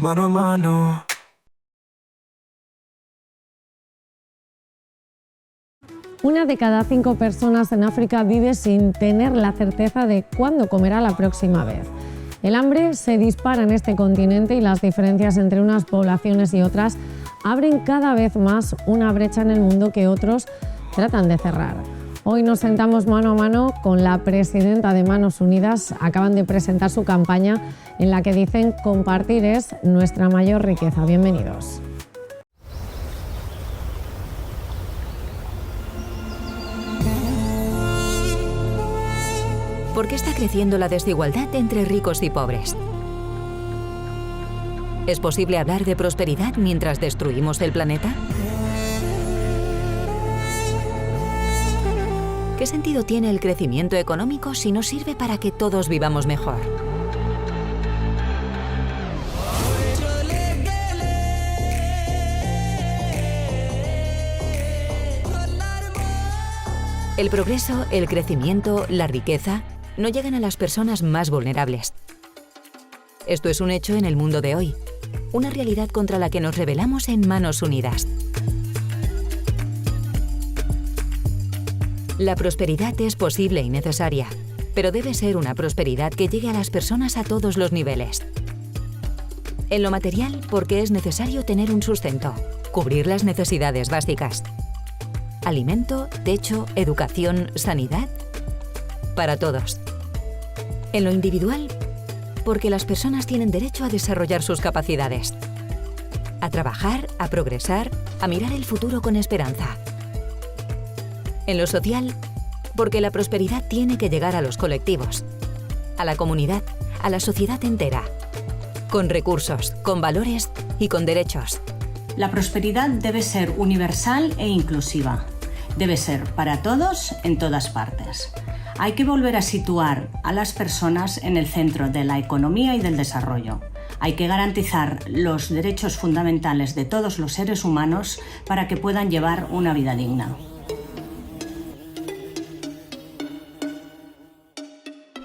Mano a mano. Una de cada 5 personas en África vive sin tener la certeza de cuándo comerá la próxima vez. El hambre se dispara en este continente y las diferencias entre unas poblaciones y otras abren cada vez más una brecha en el mundo que otros tratan de cerrar. Hoy nos sentamos mano a mano con la presidenta de Manos Unidas. Acaban de presentar su campaña en la que dicen compartir es nuestra mayor riqueza. Bienvenidos. ¿Por qué está creciendo la desigualdad entre ricos y pobres? ¿Es posible hablar de prosperidad mientras destruimos el planeta? ¿Qué sentido tiene el crecimiento económico si no sirve para que todos vivamos mejor? El progreso, el crecimiento, la riqueza no llegan a las personas más vulnerables. Esto es un hecho en el mundo de hoy, una realidad contra la que nos rebelamos en Manos Unidas. La prosperidad es posible y necesaria, pero debe ser una prosperidad que llegue a las personas a todos los niveles. En lo material, porque es necesario tener un sustento, cubrir las necesidades básicas. Alimento, techo, educación, sanidad, para todos. En lo individual, porque las personas tienen derecho a desarrollar sus capacidades, a trabajar, a progresar, a mirar el futuro con esperanza. En lo social, porque la prosperidad tiene que llegar a los colectivos, a la comunidad, a la sociedad entera, con recursos, con valores y con derechos. La prosperidad debe ser universal e inclusiva. Debe ser para todos en todas partes. Hay que volver a situar a las personas en el centro de la economía y del desarrollo. Hay que garantizar los derechos fundamentales de todos los seres humanos para que puedan llevar una vida digna.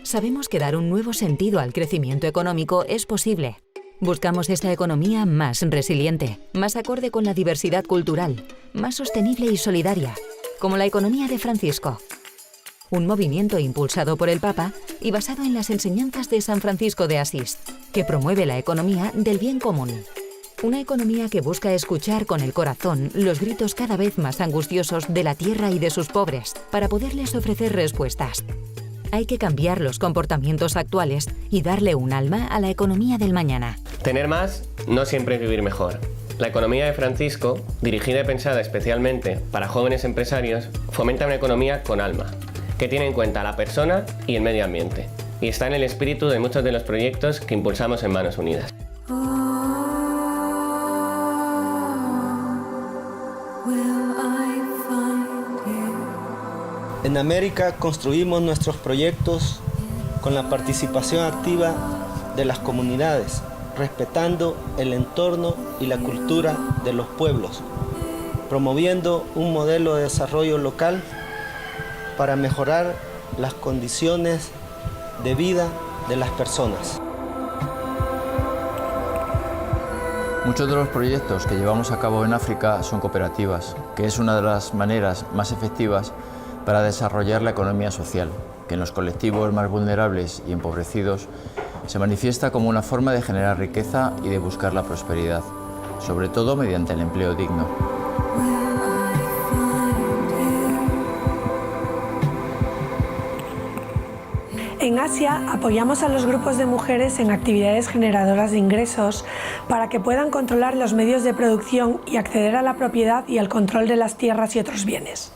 Sabemos que dar un nuevo sentido al crecimiento económico es posible. Buscamos esta economía más resiliente, más acorde con la diversidad cultural, más sostenible y solidaria, como la economía de Francisco. Un movimiento impulsado por el Papa y basado en las enseñanzas de San Francisco de Asís, que promueve la economía del bien común. Una economía que busca escuchar con el corazón los gritos cada vez más angustiosos de la tierra y de sus pobres, para poderles ofrecer respuestas. Hay que cambiar los comportamientos actuales y darle un alma a la economía del mañana. Tener más no siempre es vivir mejor. La economía de Francisco, dirigida y pensada especialmente para jóvenes empresarios, fomenta una economía con alma, que tiene en cuenta a la persona y el medio ambiente, y está en el espíritu de muchos de los proyectos que impulsamos en Manos Unidas. En América construimos nuestros proyectos con la participación activa de las comunidades, respetando el entorno y la cultura de los pueblos, promoviendo un modelo de desarrollo local para mejorar las condiciones de vida de las personas. Muchos de los proyectos que llevamos a cabo en África son cooperativas, que es una de las maneras más efectivas para desarrollar la economía social, que en los colectivos más vulnerables y empobrecidos se manifiesta como una forma de generar riqueza y de buscar la prosperidad, sobre todo mediante el empleo digno. En Asia apoyamos a los grupos de mujeres en actividades generadoras de ingresos para que puedan controlar los medios de producción y acceder a la propiedad y al control de las tierras y otros bienes.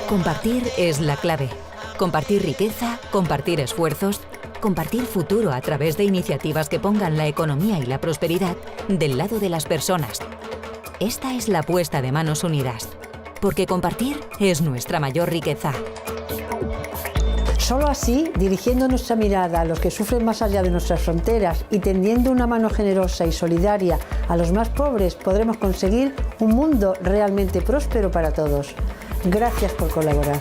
Compartir es la clave. Compartir riqueza, compartir esfuerzos, compartir futuro a través de iniciativas que pongan la economía y la prosperidad del lado de las personas. Esta es la apuesta de Manos Unidas, porque compartir es nuestra mayor riqueza. Solo así, dirigiendo nuestra mirada a los que sufren más allá de nuestras fronteras y tendiendo una mano generosa y solidaria a los más pobres, podremos conseguir un mundo realmente próspero para todos. Gracias por colaborar.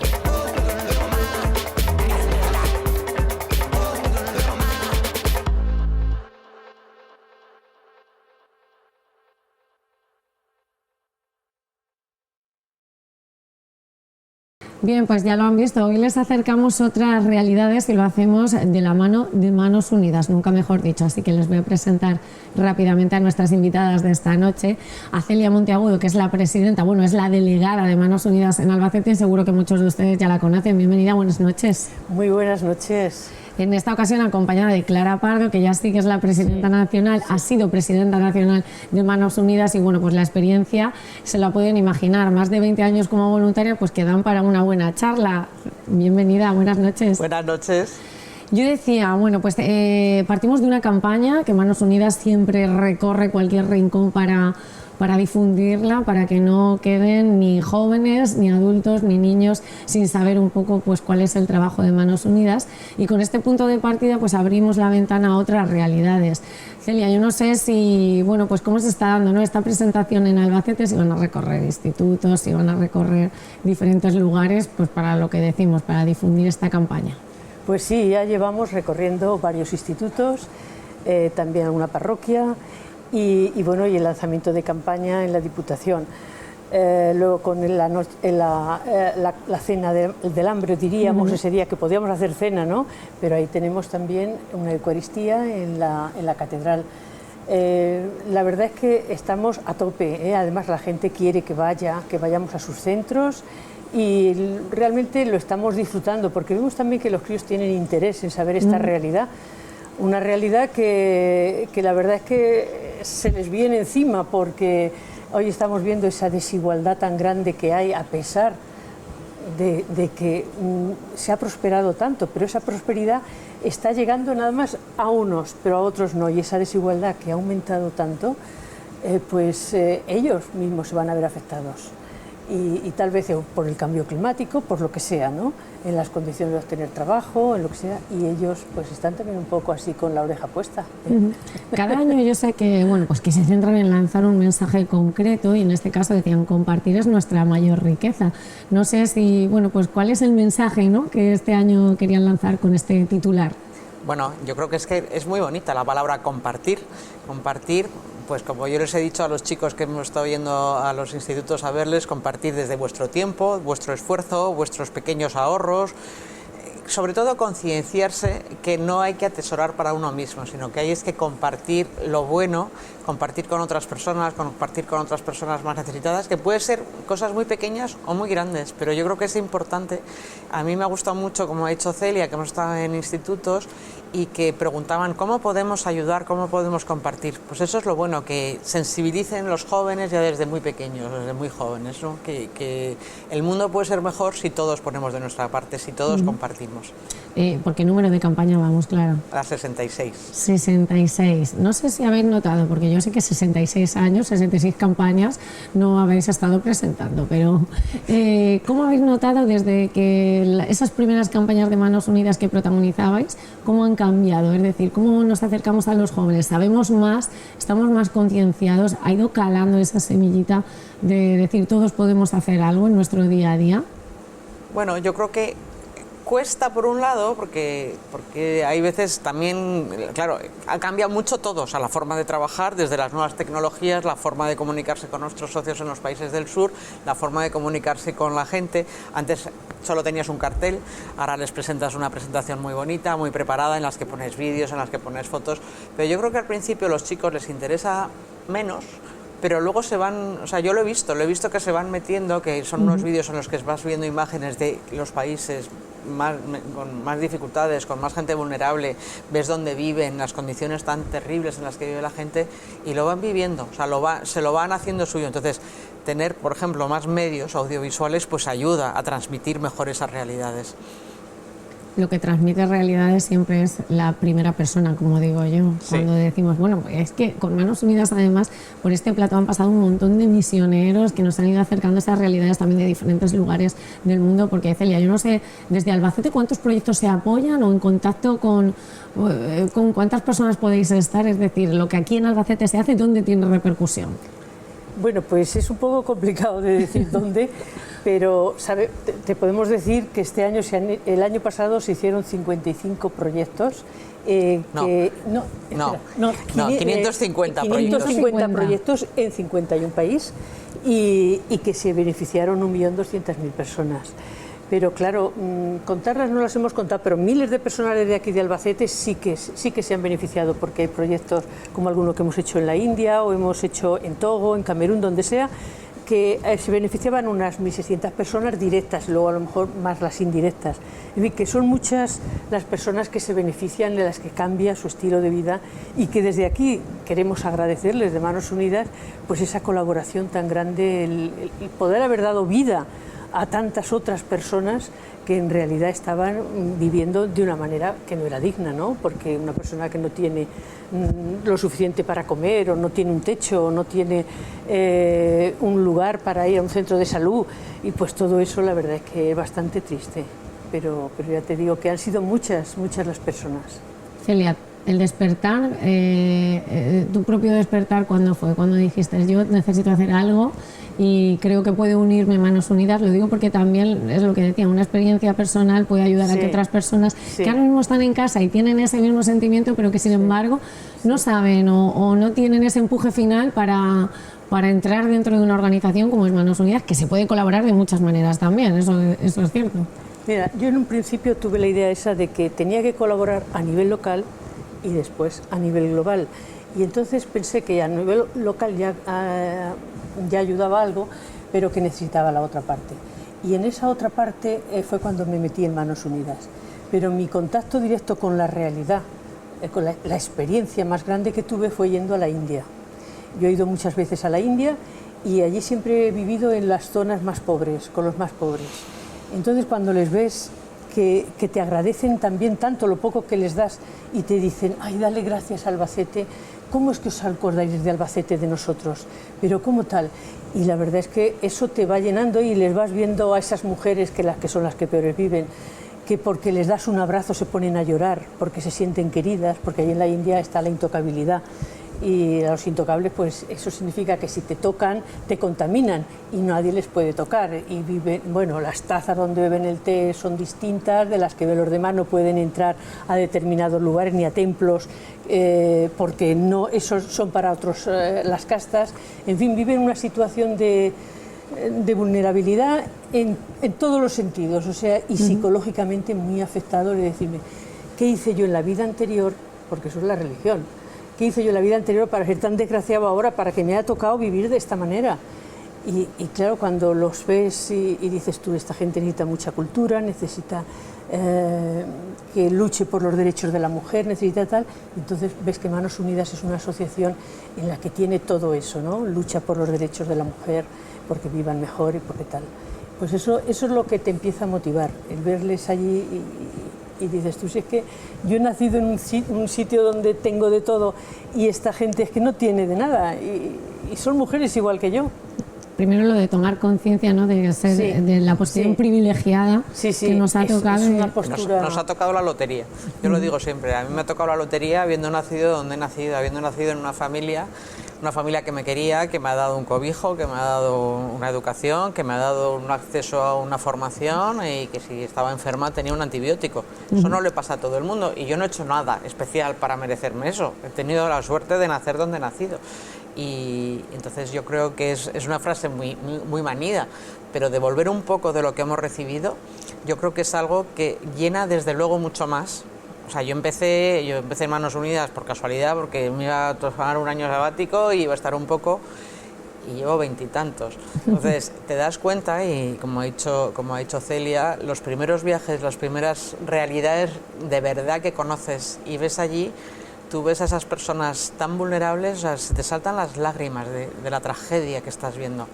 Bien, pues ya lo han visto. Hoy les acercamos otras realidades y lo hacemos de la mano de Manos Unidas, nunca mejor dicho. Así que les voy a presentar rápidamente a nuestras invitadas de esta noche. A Celia Monteagudo, que es la presidenta, bueno, es la delegada de Manos Unidas en Albacete. Seguro que muchos de ustedes ya la conocen. Bienvenida, buenas noches. Muy buenas noches. En esta ocasión acompañada de Clara Pardo, que ya sí que es la presidenta nacional, ha sido presidenta nacional de Manos Unidas y bueno, pues la experiencia se la pueden imaginar, más de 20 años como voluntaria, pues que dan para una buena charla. Bienvenida, buenas noches. Buenas noches. Yo decía, bueno, pues partimos de una campaña que Manos Unidas siempre recorre cualquier rincón para difundirla, para que no queden ni jóvenes, ni adultos, ni niños sin saber un poco pues cuál es el trabajo de Manos Unidas. Y con este punto de partida pues abrimos la ventana a otras realidades. Celia, yo no sé si, bueno, pues cómo se está dando, ¿no?, esta presentación en Albacete, si van a recorrer institutos, si van a recorrer diferentes lugares, pues para lo que decimos, para difundir esta campaña. Pues sí, ya llevamos recorriendo varios institutos, también alguna parroquia, y bueno, y el lanzamiento de campaña en la Diputación. Luego con la cena del hambre, diríamos, ese día que podíamos hacer cena, ¿no? Pero ahí tenemos también una Eucaristía en la catedral. La verdad es que estamos a tope, además la gente quiere que vayamos a sus centros y realmente lo estamos disfrutando porque vemos también que los críos tienen interés en saber esta realidad. Una realidad que la verdad es que se les viene encima porque hoy estamos viendo esa desigualdad tan grande que hay a pesar de que se ha prosperado tanto, pero esa prosperidad está llegando nada más a unos, pero a otros no, y esa desigualdad que ha aumentado tanto, pues ellos mismos se van a ver afectados. Y tal vez por el cambio climático, por lo que sea, ¿no?, en las condiciones de obtener trabajo, en lo que sea, y ellos pues están también un poco así con la oreja puesta. Cada año yo sé que, bueno, pues que se centran en lanzar un mensaje concreto y en este caso decían compartir es nuestra mayor riqueza. No sé si, bueno, pues cuál es el mensaje, ¿no?, que este año querían lanzar con este titular. Bueno, yo creo que es muy bonita la palabra compartir. Compartir, pues como yo les he dicho a los chicos que hemos estado yendo a los institutos a verles, compartir desde vuestro tiempo, vuestro esfuerzo, vuestros pequeños ahorros, sobre todo concienciarse que no hay que atesorar para uno mismo, sino que hay que compartir lo bueno, compartir con otras personas más necesitadas, que puede ser cosas muy pequeñas o muy grandes, pero yo creo que es importante. A mí me ha gustado mucho, como ha dicho Celia, que hemos estado en institutos y que preguntaban cómo podemos ayudar, cómo podemos compartir. Pues eso es lo bueno, que sensibilicen los jóvenes ya desde muy pequeños, desde muy jóvenes, ¿no? Que el mundo puede ser mejor si todos ponemos de nuestra parte, si todos compartimos. ¿Por qué número de campaña vamos, Clara? A 66. 66. No sé si habéis notado, porque yo sé que 66 años, 66 campañas no habéis estado presentando, pero ¿cómo habéis notado desde que esas primeras campañas de Manos Unidas que protagonizabais, cómo han cambiado? Es decir, ¿cómo nos acercamos a los jóvenes? ¿Sabemos más? ¿Estamos más concienciados? ¿Ha ido calando esa semillita de decir todos podemos hacer algo en nuestro día a día? Bueno, yo creo que cuesta por un lado, porque hay veces también, claro, ha cambiado mucho todo, o sea, la forma de trabajar, desde las nuevas tecnologías, la forma de comunicarse con nuestros socios en los países del sur, la forma de comunicarse con la gente. Antes solo tenías un cartel, ahora les presentas una presentación muy bonita, muy preparada, en las que pones vídeos, en las que pones fotos, pero yo creo que al principio a los chicos les interesa menos, pero luego se van, o sea, yo lo he visto que se van metiendo, que son unos vídeos en los que vas viendo imágenes de los países con más dificultades, con más gente vulnerable, ves dónde viven, las condiciones tan terribles en las que vive la gente, y lo van viviendo, o sea, se lo van haciendo suyo. Entonces, tener, por ejemplo, más medios audiovisuales, pues ayuda a transmitir mejor esas realidades. Lo que transmite realidades siempre es la primera persona, como digo yo. Sí. Cuando decimos, bueno, pues es que con Manos Unidas, además, por este plato han pasado un montón de misioneros que nos han ido acercando a esas realidades también de diferentes lugares del mundo, porque, Celia, yo no sé, desde Albacete, ¿cuántos proyectos se apoyan o en contacto con cuántas personas podéis estar? Es decir, lo que aquí en Albacete se hace, ¿dónde tiene repercusión? Bueno, pues es un poco complicado de decir dónde, pero te podemos decir que este año, el año pasado se hicieron 55 proyectos. 550 proyectos en 51 países y que se beneficiaron 1.200.000 personas. Pero claro, contarlas no las hemos contado, pero miles de personas de aquí de Albacete sí que se han beneficiado, porque hay proyectos como alguno que hemos hecho en la India o hemos hecho en Togo, en Camerún, donde sea, que se beneficiaban unas 1.600 personas directas, luego a lo mejor más las indirectas. En fin, que son muchas las personas que se benefician, de las que cambia su estilo de vida, y que desde aquí queremos agradecerles de Manos Unidas pues esa colaboración tan grande, el poder haber dado vida a tantas otras personas que en realidad estaban viviendo de una manera que no era digna, ¿no? Porque una persona que no tiene lo suficiente para comer, o no tiene un techo, o no tiene un lugar para ir a un centro de salud, y pues todo eso la verdad es que es bastante triste, pero ya te digo que han sido muchas las personas. Celia, el despertar, tu propio despertar, ¿cuándo fue? ¿Cuándo dijiste yo necesito hacer algo y creo que puede unirme Manos Unidas? Lo digo porque también es lo que decía, una experiencia personal puede ayudar a que otras personas que ahora mismo están en casa y tienen ese mismo sentimiento, pero que sin embargo no saben o no tienen ese empuje final para entrar dentro de una organización como es Manos Unidas, que se puede colaborar de muchas maneras también, eso es cierto. Mira, yo en un principio tuve la idea esa de que tenía que colaborar a nivel local y después a nivel global, y entonces pensé que a nivel local ya ayudaba algo, pero que necesitaba la otra parte, y en esa otra parte fue cuando me metí en Manos Unidas. Pero mi contacto directo con la realidad, con la experiencia más grande que tuve fue yendo a la India. Yo he ido muchas veces a la India y allí siempre he vivido en las zonas más pobres, con los más pobres. Entonces cuando les ves que te agradecen también tanto lo poco que les das y te dicen, ay, dale gracias a Albacete, ¿cómo es que os acordáis de Albacete, de nosotros? Pero ¿cómo tal? Y la verdad es que eso te va llenando y les vas viendo a esas mujeres que son las que peores viven, que porque les das un abrazo se ponen a llorar, porque se sienten queridas, porque allí en la India está la intocabilidad. Y a los intocables, pues eso significa que si te tocan, te contaminan y nadie les puede tocar. Y viven, bueno, las tazas donde beben el té son distintas de las que ven los demás, no pueden entrar a determinados lugares ni a templos, porque no, esos son para otros las castas. En fin, viven una situación de vulnerabilidad en todos los sentidos, o sea, y psicológicamente muy afectado de decirme, ¿qué hice yo en la vida anterior? Porque eso es la religión. ¿Qué hice yo en la vida anterior para ser tan desgraciado ahora, para que me haya tocado vivir de esta manera? Y claro, cuando los ves y dices tú, esta gente necesita mucha cultura, necesita que luche por los derechos de la mujer, necesita tal, entonces ves que Manos Unidas es una asociación en la que tiene todo eso, ¿no? Lucha por los derechos de la mujer, porque vivan mejor y porque tal. Pues eso es lo que te empieza a motivar, el verles allí y dices tú, si es que yo he nacido en un sitio donde tengo de todo y esta gente es que no tiene de nada y son mujeres igual que yo. Primero lo de tomar conciencia, ¿no? De ser de la posición privilegiada que nos ha tocado. Es una postura... nos ha tocado la lotería. Yo lo digo siempre, a mí me ha tocado la lotería habiendo nacido donde he nacido, habiendo nacido en una familia que me quería, que me ha dado un cobijo, que me ha dado una educación, que me ha dado un acceso a una formación y que si estaba enferma tenía un antibiótico. Eso no le pasa a todo el mundo y yo no he hecho nada especial para merecerme eso. He tenido la suerte de nacer donde he nacido. Y entonces yo creo que es una frase muy manida, pero devolver un poco de lo que hemos recibido, yo creo que es algo que llena desde luego mucho más. O sea, yo empecé en Manos Unidas por casualidad, porque me iba a tomar un año sabático y iba a estar un poco, y llevo 20 y tantos. Entonces te das cuenta, y como ha dicho Celia, los primeros viajes, las primeras realidades de verdad que conoces y ves allí, tú ves a esas personas tan vulnerables, o sea, se te saltan las lágrimas de la tragedia que estás viendo.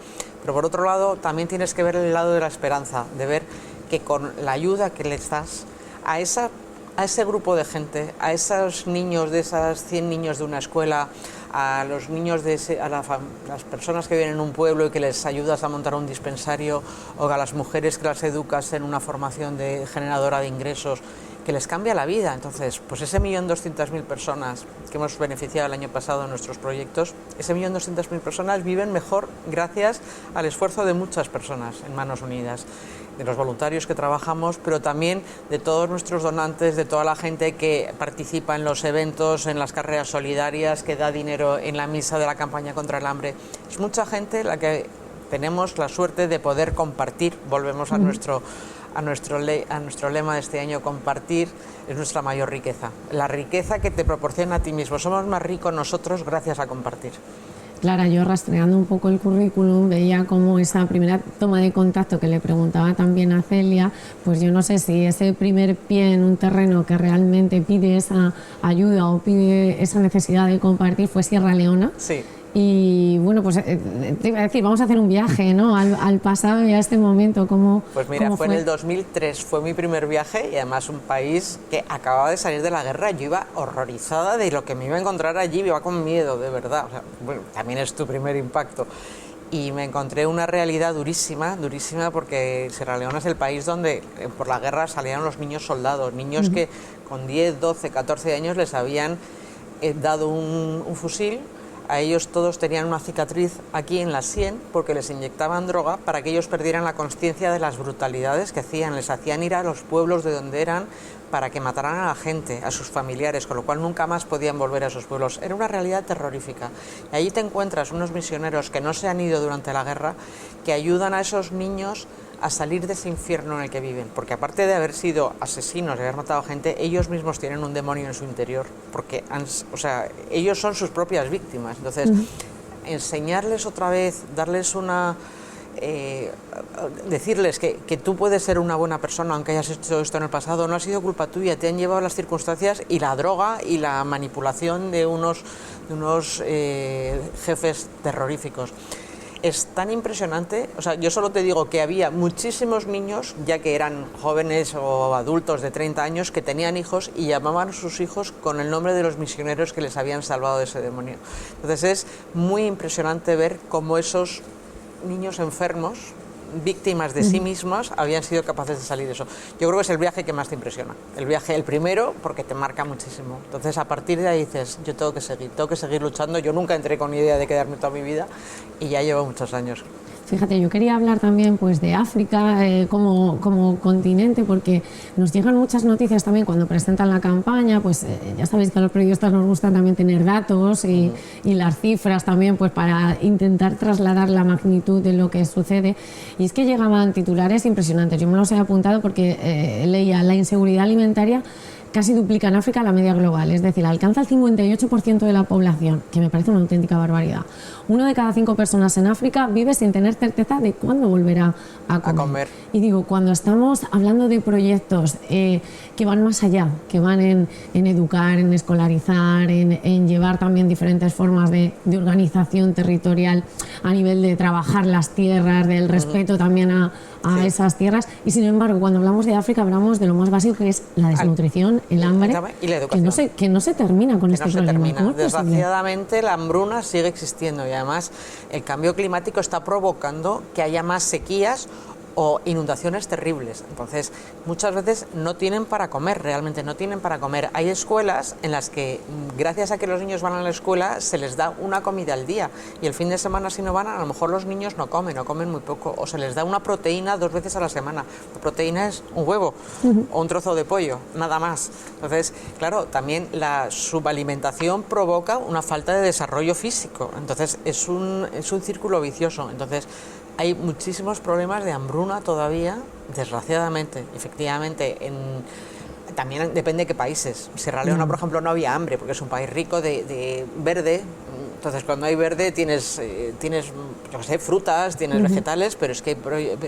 Pero por otro lado, también tienes que ver el lado de la esperanza, de ver que con la ayuda que les das a ese grupo de gente, a esos niños, de esas 100 niños de una escuela, a los niños las personas que viven en un pueblo y que les ayudas a montar un dispensario, o a las mujeres que las educas en una formación generadora de ingresos, que les cambia la vida. Entonces, pues ese 1.200.000 personas que hemos beneficiado el año pasado en nuestros proyectos, ese 1.200.000 personas viven mejor gracias al esfuerzo de muchas personas en Manos Unidas, de los voluntarios que trabajamos, pero también de todos nuestros donantes, de toda la gente que participa en los eventos, en las carreras solidarias, que da dinero en la misa de la campaña contra el hambre. Es mucha gente la que tenemos la suerte de poder compartir, volvemos a a nuestro lema de este año, compartir es nuestra mayor riqueza. La riqueza que te proporciona a ti mismo. Somos más ricos nosotros gracias a compartir. Clara, yo rastreando un poco el currículum veía como esa primera toma de contacto que le preguntaba también a Celia, pues yo no sé si ese primer pie en un terreno que realmente pide esa ayuda o pide esa necesidad de compartir fue Sierra Leona. Sí. Y bueno, pues te iba a decir, vamos a hacer un viaje, ¿no? al pasado y a este momento. Pues mira, fue en el 2003, fue mi primer viaje y además un país que acababa de salir de la guerra. Yo iba horrorizada de lo que me iba a encontrar allí, iba con miedo, de verdad. O sea, bueno, también es tu primer impacto. Y me encontré una realidad durísima, durísima, porque Sierra Leona es el país donde por la guerra salieron los niños soldados, niños que con 10, 12, 14 años les habían dado un fusil. A ellos todos tenían una cicatriz aquí en la sien porque les inyectaban droga para que ellos perdieran la conciencia de las brutalidades que hacían. Les hacían ir a los pueblos de donde eran para que mataran a la gente, a sus familiares, con lo cual nunca más podían volver a esos pueblos. Era una realidad terrorífica. Y allí te encuentras unos misioneros que no se han ido durante la guerra, que ayudan a esos niños a salir de ese infierno en el que viven, porque aparte de haber sido asesinos, de haber matado gente, ellos mismos tienen un demonio en su interior, porque ellos son sus propias víctimas. Entonces, enseñarles otra vez, darles decirles que tú puedes ser una buena persona aunque hayas hecho esto en el pasado, no ha sido culpa tuya, te han llevado las circunstancias y la droga y la manipulación de unos jefes terroríficos. Es tan impresionante, o sea, yo solo te digo que había muchísimos niños, ya que eran jóvenes o adultos de 30 años, que tenían hijos y llamaban a sus hijos con el nombre de los misioneros que les habían salvado de ese demonio. Entonces es muy impresionante ver cómo esos niños enfermos, víctimas de sí mismas, habían sido capaces de salir de eso. Yo creo que es el viaje que más te impresiona. El primero, porque te marca muchísimo. Entonces, a partir de ahí dices, yo tengo que seguir luchando. Yo nunca entré con idea de quedarme toda mi vida y ya llevo muchos años. Fíjate, yo quería hablar también pues, de África como continente, porque nos llegan muchas noticias también cuando presentan la campaña, pues ya sabéis que a los periodistas nos gusta también tener datos y las cifras también pues, para intentar trasladar la magnitud de lo que sucede. Y es que llegaban titulares impresionantes, yo me los he apuntado porque leía la inseguridad alimentaria casi duplica en África la media global, es decir, alcanza el 58% de la población, que me parece una auténtica barbaridad. 1 de cada 5 personas en África vive sin tener certeza de cuándo volverá a comer. Y digo, cuando estamos hablando de proyectos que van más allá, que van en educar, en escolarizar, en llevar también diferentes formas de organización territorial a nivel de trabajar las tierras, del respeto también a esas tierras, y sin embargo cuando hablamos de África hablamos de lo más básico, que es la desnutrición, el hambre y la educación, que no se termina con este problema. Desgraciadamente la hambruna sigue existiendo y además el cambio climático está provocando que haya más sequías o inundaciones terribles. Entonces, muchas veces no tienen para comer, realmente no tienen para comer. Hay escuelas en las que, gracias a que los niños van a la escuela, se les da una comida al día y el fin de semana, si no van, a lo mejor los niños no comen muy poco, o se les da una proteína 2 veces a la semana. La proteína es un huevo o un trozo de pollo, nada más. Entonces, claro, también la subalimentación provoca una falta de desarrollo físico. Entonces, es un círculo vicioso. Entonces, hay muchísimos problemas de hambruna todavía, desgraciadamente. Efectivamente, también depende de qué países. Sierra Leona, por ejemplo, no había hambre, porque es un país rico de verde. Entonces, cuando hay verde tienes yo qué sé, frutas, tienes vegetales, pero es que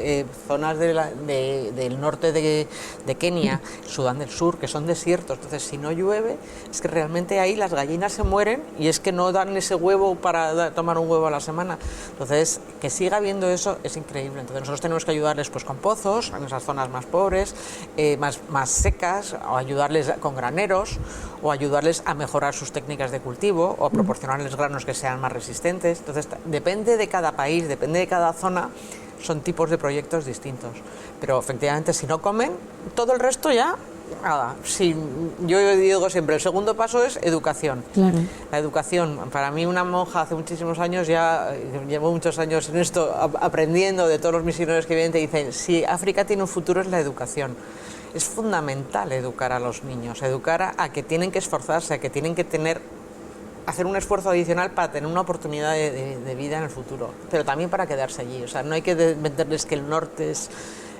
hay zonas del norte de Kenia, Sudán del Sur, que son desiertos. Entonces, si no llueve, es que realmente ahí las gallinas se mueren y es que no dan ese huevo para tomar un huevo a la semana. Entonces, que siga habiendo eso es increíble. Entonces, nosotros tenemos que ayudarles pues con pozos, en esas zonas más pobres, más secas, o ayudarles con graneros, o ayudarles a mejorar sus técnicas de cultivo, o a proporcionarles granos que sean más resistentes. Entonces, depende de cada país, depende de cada zona, son tipos de proyectos distintos. Pero efectivamente, si no comen, todo el resto ya, nada. Yo digo siempre, el segundo paso es educación. Claro. La educación, para mí una monja hace muchísimos años, ya llevo muchos años en esto, aprendiendo de todos los misioneros que vienen, te dicen, si África tiene un futuro es la educación. Es fundamental educar a los niños, educar a que tienen que esforzarse, a que tienen que hacer un esfuerzo adicional para tener una oportunidad de vida en el futuro, pero también para quedarse allí. O sea, no hay que venderles que el norte es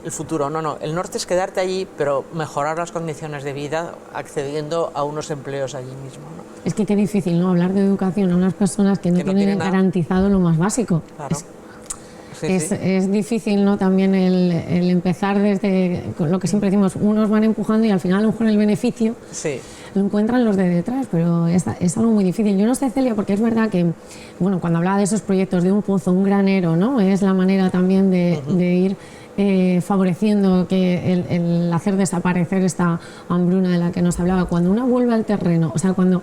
el futuro. No, el norte es quedarte allí, pero mejorar las condiciones de vida accediendo a unos empleos allí mismo, ¿no? Es que qué difícil, ¿no?, hablar de educación a unas personas que no tienen garantizado lo más básico. Claro. Es difícil, ¿no?, también el empezar desde lo que siempre decimos, unos van empujando y al final a lo mejor el beneficio lo encuentran los de detrás, pero es algo muy difícil. Yo no sé, Celia, porque es verdad que, bueno, cuando hablaba de esos proyectos de un pozo, un granero, ¿no?, es la manera también de ir favoreciendo que el hacer desaparecer esta hambruna de la que nos hablaba. Cuando una vuelve al terreno, o sea, cuando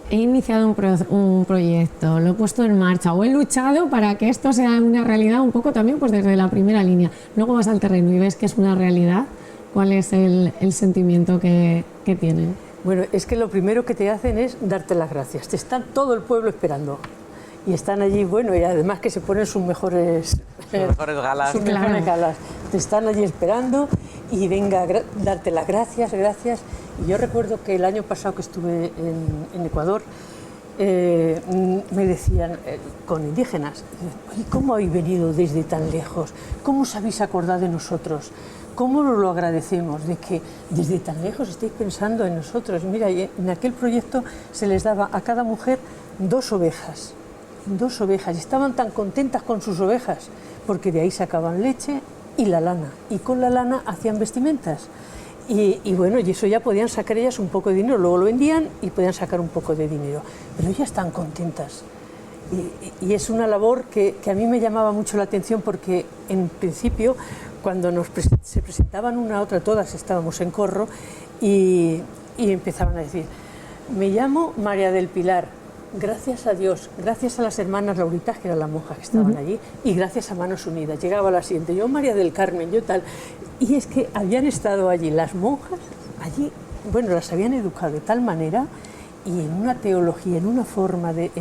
he iniciado un proyecto, lo he puesto en marcha o he luchado para que esto sea una realidad un poco también pues desde la primera línea. Luego vas al terreno y ves que es una realidad, ¿cuál es el sentimiento que tienen? Bueno, es que lo primero que te hacen es darte las gracias. Te está todo el pueblo esperando. Y están allí, bueno, y además que se ponen sus mejores galas. Sus mejores galas. Te están allí esperando y venga, darte las gracias. Y yo recuerdo que el año pasado que estuve en Ecuador, me decían, con indígenas, ¿y cómo habéis venido desde tan lejos? ¿Cómo os habéis acordado de nosotros? ¿Cómo os lo agradecemos de que desde tan lejos estéis pensando en nosotros? Mira, en aquel proyecto se les daba a cada mujer 2 ovejas. 2 ovejas, y estaban tan contentas con sus ovejas, porque de ahí sacaban leche y la lana, y con la lana hacían vestimentas. Y bueno, y eso ya podían sacar ellas un poco de dinero, luego lo vendían y podían sacar un poco de dinero, pero ellas están contentas. Y es una labor que a mí me llamaba mucho la atención, porque en principio, cuando se presentaban una a otra, todas estábamos en corro, y empezaban a decir, me llamo María del Pilar, gracias a Dios, gracias a las hermanas Lauritas, que eran las monjas que estaban allí, y gracias a Manos Unidas. Llegaba la siguiente, yo María del Carmen, yo tal. Y es que habían estado allí las monjas, allí, bueno, las habían educado de tal manera, y en una teología, en una forma de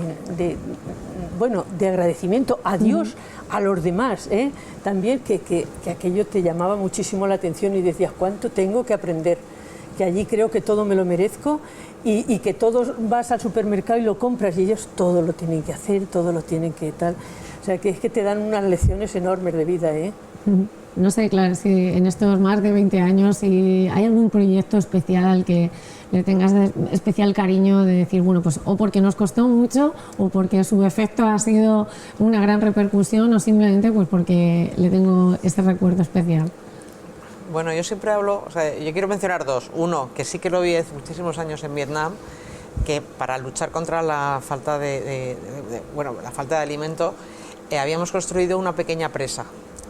agradecimiento a Dios, a los demás, también que aquello te llamaba muchísimo la atención y decías, ¿cuánto tengo que aprender? Que allí creo que todo me lo merezco, y que todos vas al supermercado y lo compras y ellos todo lo tienen que hacer, todo lo tienen que tal. O sea, que es que te dan unas lecciones enormes de vida, ¿eh? No sé, claro, si en estos más de 20 años, si hay algún proyecto especial al que le tengas especial cariño, de decir, bueno, pues o porque nos costó mucho o porque su efecto ha sido una gran repercusión o simplemente pues porque le tengo ese recuerdo especial. Bueno, yo siempre hablo, o sea, yo quiero mencionar 2. Uno, que sí que lo vi hace muchísimos años en Vietnam, que para luchar contra la falta la falta de alimento, habíamos construido una pequeña presa.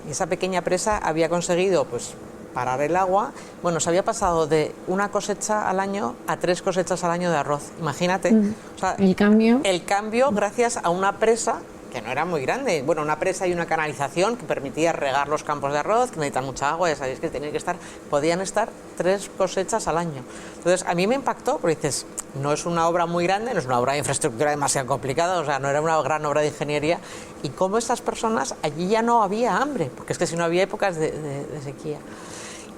Y esa pequeña presa había conseguido, pues, parar el agua. Bueno, se había pasado de una cosecha al año a 3 cosechas al año de arroz. Imagínate. O sea, el cambio gracias a una presa que no era muy grande. Bueno, una presa y una canalización que permitía regar los campos de arroz, que necesitan mucha agua, ya sabéis que podían estar 3 cosechas al año. Entonces, a mí me impactó, porque dices, no es una obra muy grande, no es una obra de infraestructura demasiado complicada, o sea, no era una gran obra de ingeniería, y cómo estas personas, allí ya no había hambre, porque es que si no había épocas de sequía.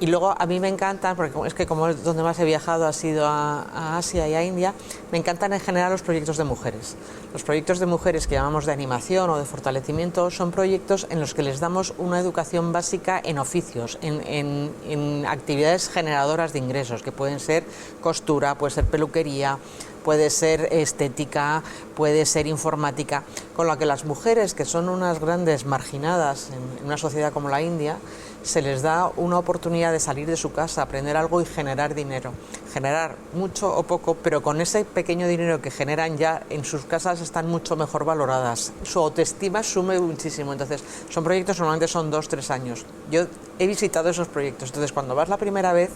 Y luego a mí me encantan, porque es que como es donde más he viajado ha sido a Asia y a India, me encantan en general los proyectos de mujeres. Los proyectos de mujeres que llamamos de animación o de fortalecimiento son proyectos en los que les damos una educación básica en oficios, en actividades generadoras de ingresos, que pueden ser costura, puede ser peluquería, puede ser estética, puede ser informática, con lo que las mujeres, que son unas grandes marginadas en una sociedad como la India, se les da una oportunidad de salir de su casa, aprender algo y generar dinero. Generar mucho o poco, pero con ese pequeño dinero que generan ya en sus casas están mucho mejor valoradas. Su autoestima sube muchísimo. Entonces, son proyectos, normalmente son 2-3 años. Yo he visitado esos proyectos. Entonces, cuando vas la primera vez,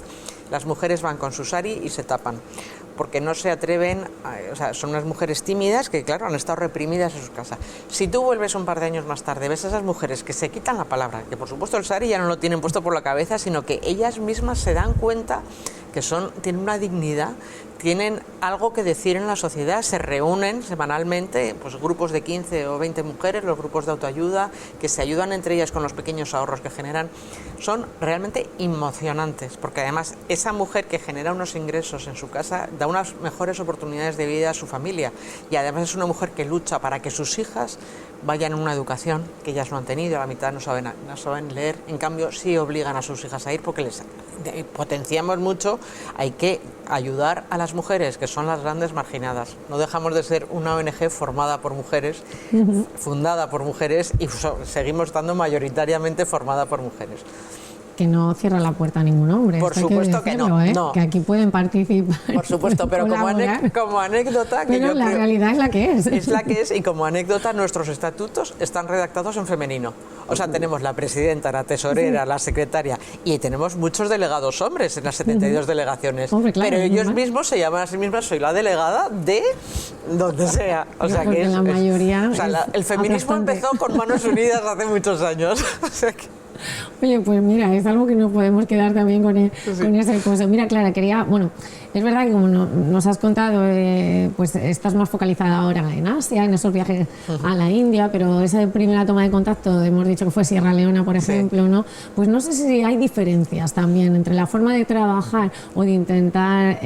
las mujeres van con su sari y se tapan, porque no se atreven, o sea, son unas mujeres tímidas que, claro, han estado reprimidas en sus casas. Si tú vuelves un par de años más tarde, ves a esas mujeres que se quitan la palabra, que por supuesto el sari ya no lo tienen puesto por la cabeza, sino que ellas mismas se dan cuenta que tienen una dignidad, tienen algo que decir en la sociedad, se reúnen semanalmente, pues grupos de 15 o 20 mujeres, los grupos de autoayuda, que se ayudan entre ellas con los pequeños ahorros que generan, son realmente emocionantes, porque además esa mujer que genera unos ingresos en su casa da unas mejores oportunidades de vida a su familia, y además es una mujer que lucha para que sus hijas vayan a una educación que ellas no han tenido, la mitad no saben leer, en cambio sí obligan a sus hijas a ir porque les potenciamos mucho. Hay que ayudar a las mujeres, que son las grandes marginadas. No dejamos de ser una ONG formada por mujeres, fundada por mujeres, y seguimos estando mayoritariamente formada por mujeres. Que no cierra la puerta a ningún hombre. Por supuesto que no, no. Que aquí pueden participar. Por supuesto, pero como anécdota... Que pero la realidad es la que es. Es la que es, y como anécdota, nuestros estatutos están redactados en femenino. O sea, tenemos la presidenta, la tesorera, la secretaria, y tenemos muchos delegados hombres en las 72 delegaciones. Hombre, claro, pero ellos mismos se llaman a sí mismas, soy la delegada de donde sea. O sea, que la mayoría... O sea, el feminismo empezó con Manos Unidas hace muchos años. O sea que... Oye, pues mira, es algo que no podemos quedar también con ese cosa. Mira, Clara, es verdad que como nos has contado, pues estás más focalizada ahora en Asia, en esos viajes a la India, pero esa primera toma de contacto, hemos dicho que fue Sierra Leona, por ejemplo, ¿no? Pues no sé si hay diferencias también entre la forma de trabajar o de intentar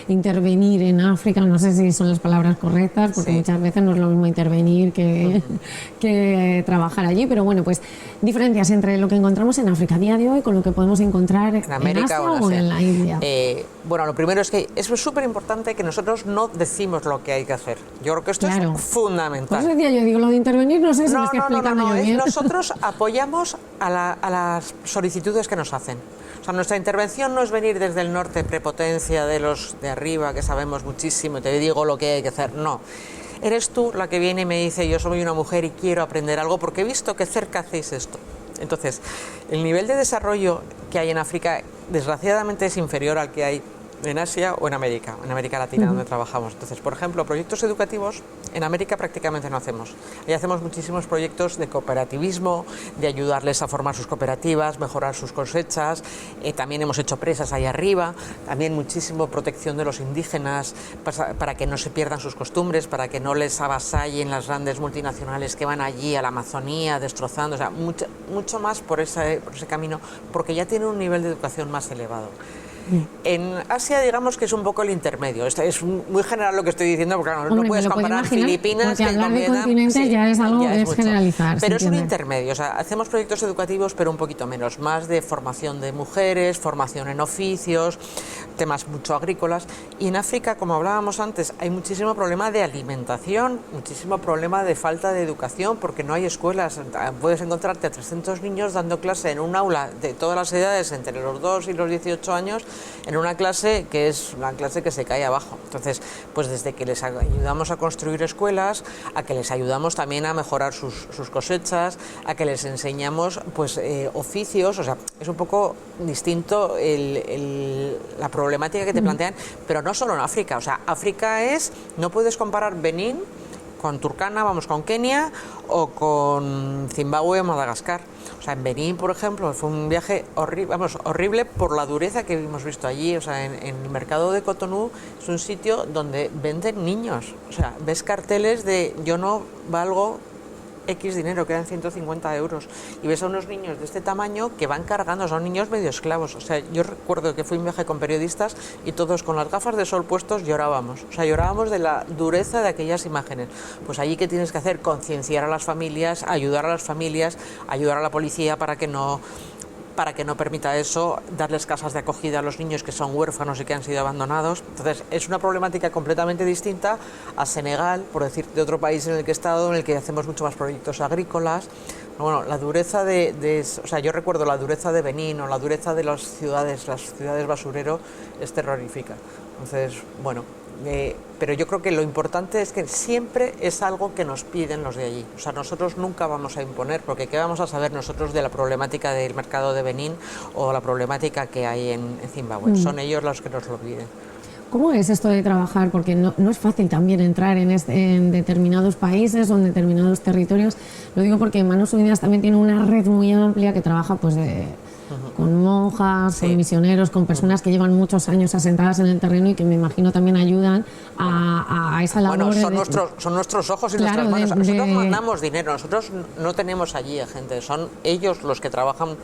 intervenir en África, no sé si son las palabras correctas, porque muchas veces no es lo mismo intervenir que trabajar allí, pero bueno, pues diferencias entre lo que encontramos en África a día de hoy con lo que podemos encontrar en América Asia o en la India. Bueno, lo primero es que es súper importante que nosotros no decimos lo que hay que hacer. Yo creo que esto es fundamental. Por eso decía yo, digo, lo de intervenir, no sé si me estoy explicando yo bien. Nosotros apoyamos a las solicitudes que nos hacen. O sea, nuestra intervención no es venir desde el norte, prepotencia de los de arriba, que sabemos muchísimo, y te digo lo que hay que hacer. No. Eres tú la que viene y me dice, yo soy una mujer y quiero aprender algo porque he visto que cerca hacéis esto. Entonces, el nivel de desarrollo que hay en África, desgraciadamente, es inferior al que hay en Asia o en América Latina, donde trabajamos. Entonces, por ejemplo, proyectos educativos en América prácticamente no hacemos. Ahí hacemos muchísimos proyectos de cooperativismo, de ayudarles a formar sus cooperativas, mejorar sus cosechas. También hemos hecho presas ahí arriba, también muchísimo protección de los indígenas para que no se pierdan sus costumbres, para que no les avasallen las grandes multinacionales que van allí a la Amazonía destrozando, o sea, mucho más por ese camino, porque ya tienen un nivel de educación más elevado. En Asia, digamos que es un poco el intermedio. Es muy general lo que estoy diciendo, porque claro, no puedes comparar Filipinas. Porque hablar de continentes ya es algo que es generalizar. Pero es un intermedio. O sea, hacemos proyectos educativos, pero un poquito menos. Más de formación de mujeres, formación en oficios, temas mucho agrícolas. Y en África, como hablábamos antes, hay muchísimo problema de alimentación, muchísimo problema de falta de educación, porque no hay escuelas. Puedes encontrarte a 300 niños dando clase en un aula de todas las edades, entre los 2 y los 18 años, en una clase que es una clase que se cae abajo. Entonces, pues desde que les ayudamos a construir escuelas, a que les ayudamos también a mejorar sus cosechas, a que les enseñamos pues oficios, o sea, es un poco distinto la problemática que te plantean, pero no solo en África. O sea, África no puedes comparar Benín con Turkana, vamos, con Kenia o con Zimbabue o Madagascar. O sea, en Benín, por ejemplo, fue un viaje horrible por la dureza que hemos visto allí. O sea, en el mercado de Cotonú es un sitio donde venden niños. O sea, ves carteles de yo no valgo X dinero, que eran 150 euros, y ves a unos niños de este tamaño que van cargando, son niños medio esclavos. O sea, yo recuerdo que fui un viaje con periodistas y todos con las gafas de sol puestos llorábamos. O sea, llorábamos de la dureza de aquellas imágenes. Pues allí, ¿qué tienes que hacer? Concienciar a las familias, ayudar a la policía para que no permita eso, darles casas de acogida a los niños que son huérfanos y que han sido abandonados. Entonces, es una problemática completamente distinta a Senegal, por decir, de otro país en el que he estado, en el que hacemos mucho más proyectos agrícolas. Bueno, la dureza o sea, yo recuerdo la dureza de Benín o la dureza de las ciudades basurero es terrorífica. Entonces, bueno, pero yo creo que lo importante es que siempre es algo que nos piden los de allí. O sea, nosotros nunca vamos a imponer, porque ¿qué vamos a saber nosotros de la problemática del mercado de Benín o la problemática que hay en Zimbabue? Son ellos los que nos lo piden. ¿Cómo es esto de trabajar? Porque no es fácil también entrar en determinados países o en determinados territorios. Lo digo porque Manos Unidas también tiene una red muy amplia que trabaja pues con monjas, con misioneros, con personas que llevan muchos años asentadas en el terreno y que me imagino también ayudan a esa labor. Bueno, son nuestros ojos y nuestras manos. Nosotros no mandamos dinero, nosotros no tenemos allí a gente, son ellos los que trabajan.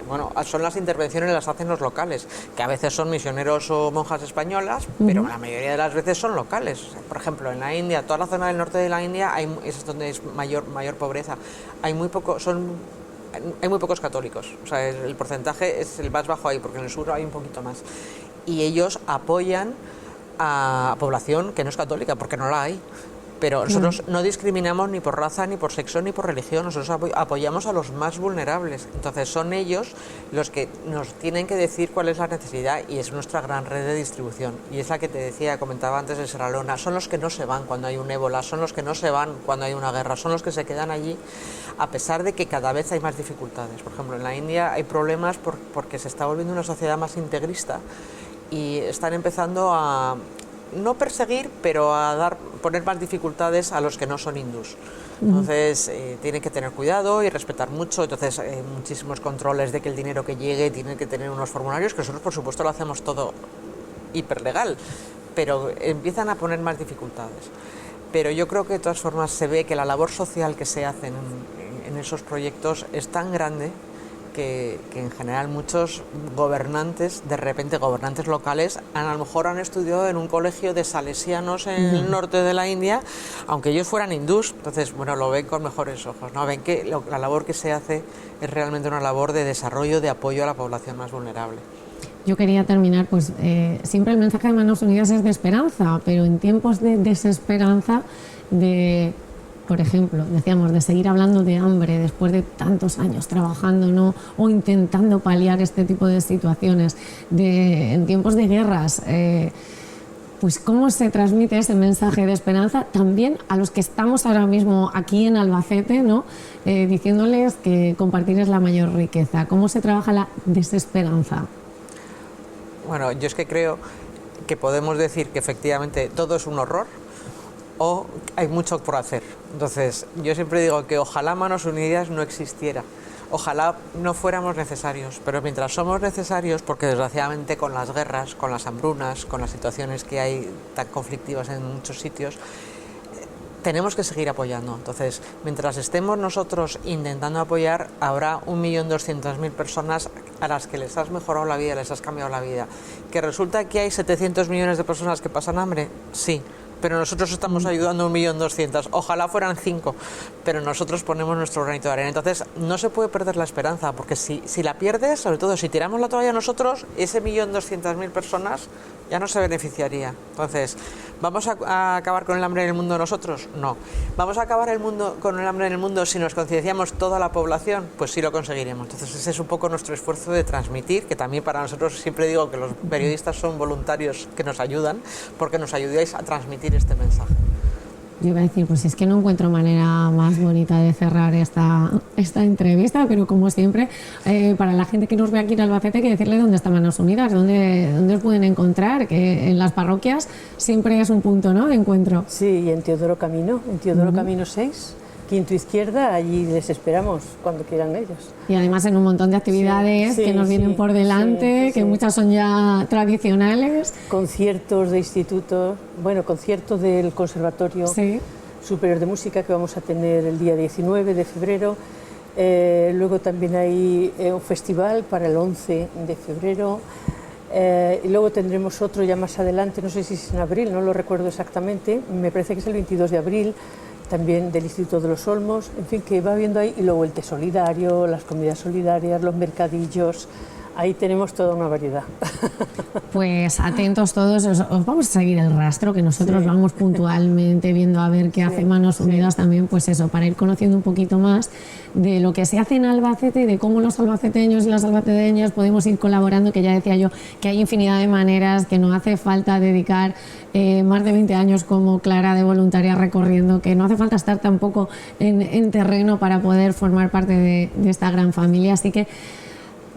Bueno, son las intervenciones las hacen los locales, que a veces son misioneros o monjas españolas, pero la mayoría de las veces son locales. Por ejemplo, en la India, toda la zona del norte de la India es donde es mayor pobreza. Hay muy pocos católicos, o sea, el porcentaje es el más bajo ahí, porque en el sur hay un poquito más. Y ellos apoyan a población que no es católica, porque no la hay. Pero nosotros no discriminamos ni por raza, ni por sexo, ni por religión. Nosotros apoyamos a los más vulnerables. Entonces son ellos los que nos tienen que decir cuál es la necesidad, y es nuestra gran red de distribución. Y es la que te decía, comentaba antes de Serralona. Son los que no se van cuando hay un ébola, son los que no se van cuando hay una guerra, son los que se quedan allí a pesar de que cada vez hay más dificultades. Por ejemplo, en la India hay problemas porque se está volviendo una sociedad más integrista y están empezando a no perseguir, pero a poner más dificultades a los que no son hindús. Entonces tienen que tener cuidado y respetar mucho. Entonces muchísimos controles de que el dinero que llegue tienen que tener unos formularios, que nosotros por supuesto lo hacemos todo hiperlegal, pero empiezan a poner más dificultades. Pero yo creo que de todas formas se ve que la labor social que se hace en esos proyectos es tan grande que en general muchos gobernantes, de repente gobernantes locales, a lo mejor han estudiado en un colegio de salesianos en el norte de la India, aunque ellos fueran hindús. Entonces, bueno, lo ven con mejores ojos, ¿no? Ven que la labor que se hace es realmente una labor de desarrollo, de apoyo a la población más vulnerable. Yo quería terminar, pues siempre el mensaje de Manos Unidas es de esperanza, pero en tiempos de desesperanza, por ejemplo, decíamos, de seguir hablando de hambre después de tantos años trabajando, ¿no? O intentando paliar este tipo de situaciones, en tiempos de guerras, pues cómo se transmite ese mensaje de esperanza también a los que estamos ahora mismo aquí en Albacete, ¿no? Diciéndoles que compartir es la mayor riqueza. ¿Cómo se trabaja la desesperanza? Bueno, yo es que creo que podemos decir que efectivamente todo es un horror, o hay mucho por hacer. Entonces, yo siempre digo que ojalá Manos Unidas no existiera, ojalá no fuéramos necesarios, pero mientras somos necesarios, porque desgraciadamente con las guerras, con las hambrunas, con las situaciones que hay tan conflictivas en muchos sitios, tenemos que seguir apoyando. Entonces, mientras estemos nosotros intentando apoyar, habrá 1.200.000 personas a las que les has mejorado la vida, les has cambiado la vida. ¿Que resulta que hay 700 millones de personas que pasan hambre? Sí. Pero nosotros estamos ayudando a 1.200.000, ojalá fueran 5, pero nosotros ponemos nuestro granito de arena. Entonces no se puede perder la esperanza, porque si la pierdes, sobre todo si tiramos la toalla nosotros, ese 1.200.000 personas ya no se beneficiaría. Entonces, ¿vamos a acabar con el hambre en el mundo nosotros? No. ¿Vamos a acabar con el hambre en el mundo si nos concienciamos toda la población? Pues sí lo conseguiremos. Entonces ese es un poco nuestro esfuerzo de transmitir, que también para nosotros siempre digo que los periodistas son voluntarios que nos ayudan, porque nos ayudáis a transmitir este mensaje. Yo iba a decir, pues es que no encuentro manera más bonita de cerrar esta entrevista, pero como siempre, para la gente que nos ve aquí en Albacete, hay que decirle dónde está Manos Unidas, dónde os pueden encontrar, que en las parroquias siempre es un punto, ¿no?, de encuentro. Sí, y en Teodoro Camino, Camino 6, quinto izquierda, allí les esperamos cuando quieran ellos. Y además en un montón de actividades que nos vienen por delante, que muchas son ya tradicionales. Conciertos de institutos, bueno, concierto del Conservatorio Superior de Música que vamos a tener el día 19 de febrero. Luego también hay un festival para el 11 de febrero. Y luego tendremos otro ya más adelante, no sé si es en abril, no lo recuerdo exactamente, me parece que es el 22 de abril, también del Instituto de los Olmos, en fin, que va viendo ahí, y luego el té solidario, las comidas solidarias, los mercadillos, ahí tenemos toda una variedad. Pues atentos todos, os vamos a seguir el rastro, que nosotros vamos puntualmente viendo a ver qué hace Manos Unidas también, pues eso, para ir conociendo un poquito más de lo que se hace en Albacete y de cómo los albaceteños y las albaceteñas podemos ir colaborando, que ya decía yo que hay infinidad de maneras, que no hace falta dedicar más de 20 años como Clara de voluntaria recorriendo, que no hace falta estar tampoco en terreno para poder formar parte de esta gran familia, así que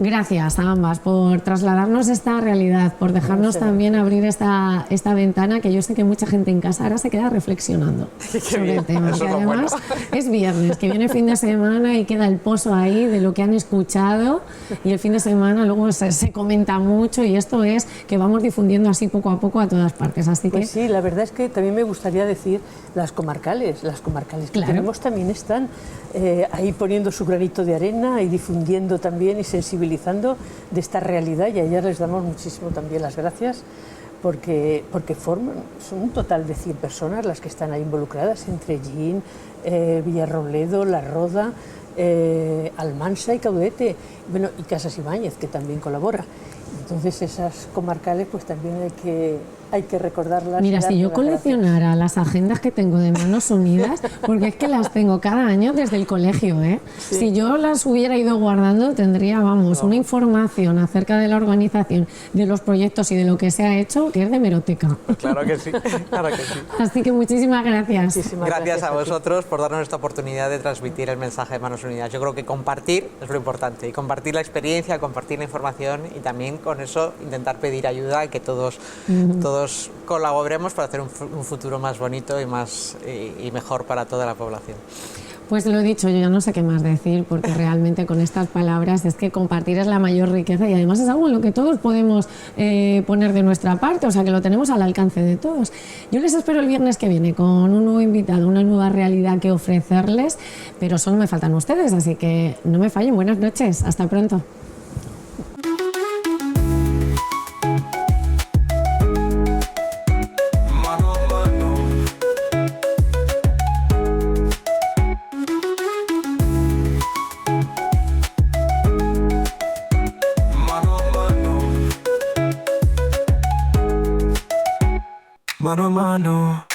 Gracias a ambas por trasladarnos esta realidad, por dejarnos también abrir esta ventana, que yo sé que mucha gente en casa ahora se queda reflexionando sobre el tema. Que además es viernes, que viene fin de semana y queda el pozo ahí de lo que han escuchado, y el fin de semana luego se comenta mucho, y esto es que vamos difundiendo así poco a poco a todas partes. Así que sí, la verdad es que también me gustaría decir las comarcales que tenemos también están ahí poniendo su granito de arena y difundiendo también y sensibilizando de esta realidad, y a ellas les damos muchísimo también las gracias porque son un total de 100 personas las que están ahí involucradas, entre Gin, Villarrobledo, La Roda, Almansa y Caudete, bueno, y Casas Ibáñez, que también colabora. Entonces esas comarcales pues también hay que recordarlas. Mira, si yo coleccionara las agendas que tengo de Manos Unidas, porque es que las tengo cada año desde el colegio, ¿eh? Sí. Si yo las hubiera ido guardando, tendría, una información acerca de la organización, de los proyectos y de lo que se ha hecho, que es de hemeroteca. Claro que sí, claro que sí. Así que muchísimas gracias. Gracias a vosotros por darnos esta oportunidad de transmitir el mensaje de Manos Unidas. Yo creo que compartir es lo importante, y compartir la experiencia, compartir la información, y también con eso intentar pedir ayuda, que todos colaboremos para hacer un futuro más bonito y mejor para toda la población. Pues lo he dicho, yo ya no sé qué más decir, porque realmente con estas palabras es que compartir es la mayor riqueza, y además es algo en lo que todos podemos poner de nuestra parte, o sea que lo tenemos al alcance de todos. Yo les espero el viernes que viene con un nuevo invitado, una nueva realidad que ofrecerles, pero solo me faltan ustedes, así que no me fallen. Buenas noches, hasta pronto. Mano a mano.